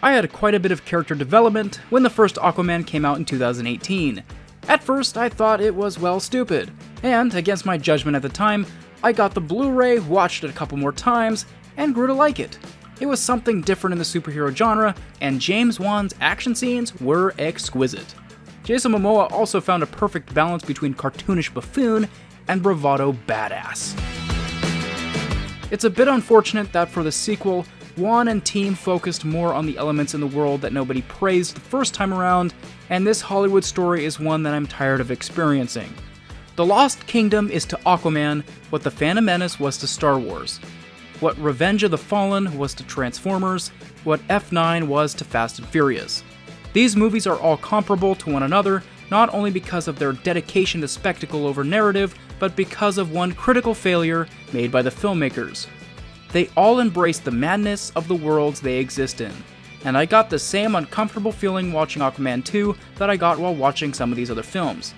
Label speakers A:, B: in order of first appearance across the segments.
A: I had quite a bit of character development when the first Aquaman came out in 2018. At first, I thought it was, well, stupid, and against my judgment at the time, I got the Blu-ray, watched it a couple more times, and grew to like it. It was something different in the superhero genre, and James Wan's action scenes were exquisite. Jason Momoa also found a perfect balance between cartoonish buffoon and bravado badass. It's a bit unfortunate that for the sequel, Wan and team focused more on the elements in the world that nobody praised the first time around, and this Hollywood story is one that I'm tired of experiencing. The Lost Kingdom is to Aquaman what The Phantom Menace was to Star Wars, what Revenge of the Fallen was to Transformers, what F9 was to Fast and Furious. These movies are all comparable to one another, not only because of their dedication to spectacle over narrative, but because of one critical failure made by the filmmakers. They all embrace the madness of the worlds they exist in, and I got the same uncomfortable feeling watching Aquaman 2 that I got while watching some of these other films.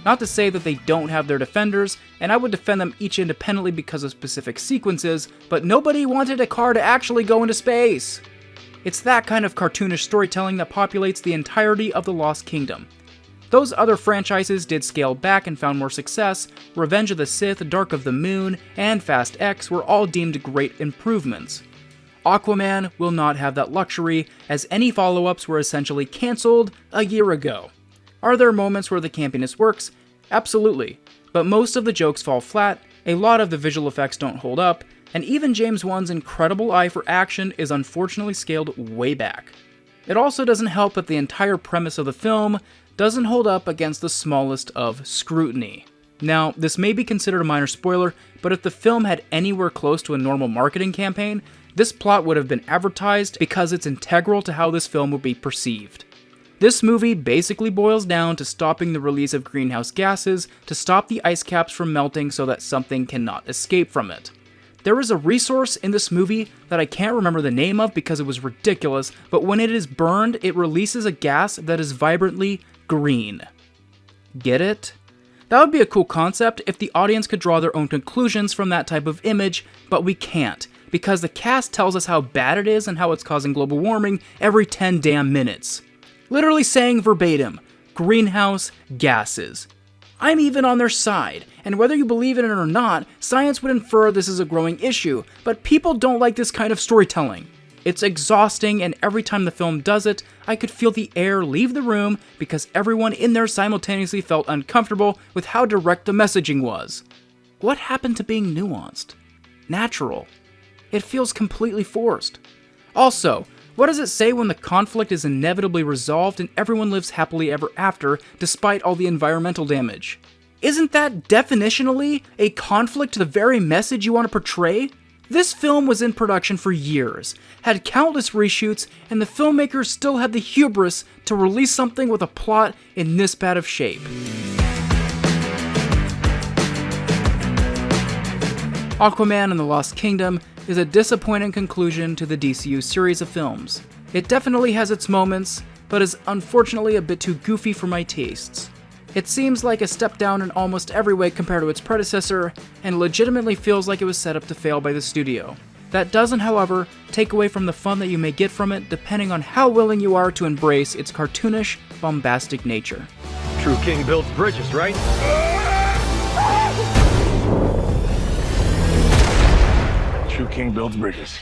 A: Not to say that they don't have their defenders, and I would defend them each independently because of specific sequences, but nobody wanted a car to actually go into space! It's that kind of cartoonish storytelling that populates the entirety of the Lost Kingdom. Those other franchises did scale back and found more success. Revenge of the Sith, Dark of the Moon, and Fast X were all deemed great improvements. Aquaman will not have that luxury, as any follow-ups were essentially cancelled a year ago. Are there moments where the campiness works? Absolutely, but most of the jokes fall flat, a lot of the visual effects don't hold up, and even James Wan's incredible eye for action is unfortunately scaled way back. It also doesn't help that the entire premise of the film doesn't hold up against the smallest of scrutiny. Now, this may be considered a minor spoiler, but if the film had anywhere close to a normal marketing campaign, this plot would have been advertised because it's integral to how this film would be perceived. This movie basically boils down to stopping the release of greenhouse gases to stop the ice caps from melting so that something cannot escape from it. There is a resource in this movie that I can't remember the name of because it was ridiculous, but when it is burned, it releases a gas that is vibrantly green. Get it? That would be a cool concept if the audience could draw their own conclusions from that type of image, but we can't, because the cast tells us how bad it is and how it's causing global warming every 10 damn minutes. Literally saying verbatim, greenhouse gases. I'm even on their side, and whether you believe in it or not, science would infer this is a growing issue, but people don't like this kind of storytelling. It's exhausting, and every time the film does it, I could feel the air leave the room because everyone in there simultaneously felt uncomfortable with how direct the messaging was. What happened to being nuanced? Natural? It feels completely forced. Also, what does it say when the conflict is inevitably resolved and everyone lives happily ever after despite all the environmental damage? Isn't that definitionally a conflict to the very message you want to portray? This film was in production for years, had countless reshoots, and the filmmakers still had the hubris to release something with a plot in this bad of shape. Aquaman and the Lost Kingdom is a disappointing conclusion to the DCU series of films. It definitely has its moments, but is unfortunately a bit too goofy for my tastes. It seems like a step down in almost every way compared to its predecessor, and legitimately feels like it was set up to fail by the studio. That doesn't, however, take away from the fun that you may get from it, depending on how willing you are to embrace its cartoonish, bombastic nature.
B: True king builds bridges, right? True king builds bridges.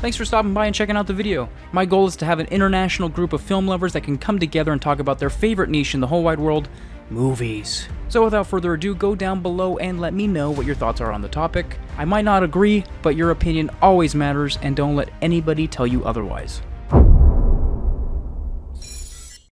A: Thanks for stopping by and checking out the video. My goal is to have an international group of film lovers that can come together and talk about their favorite niche in the whole wide world, movies. So without further ado, go down below and let me know what your thoughts are on the topic. I might not agree, but your opinion always matters, and don't let anybody tell you otherwise.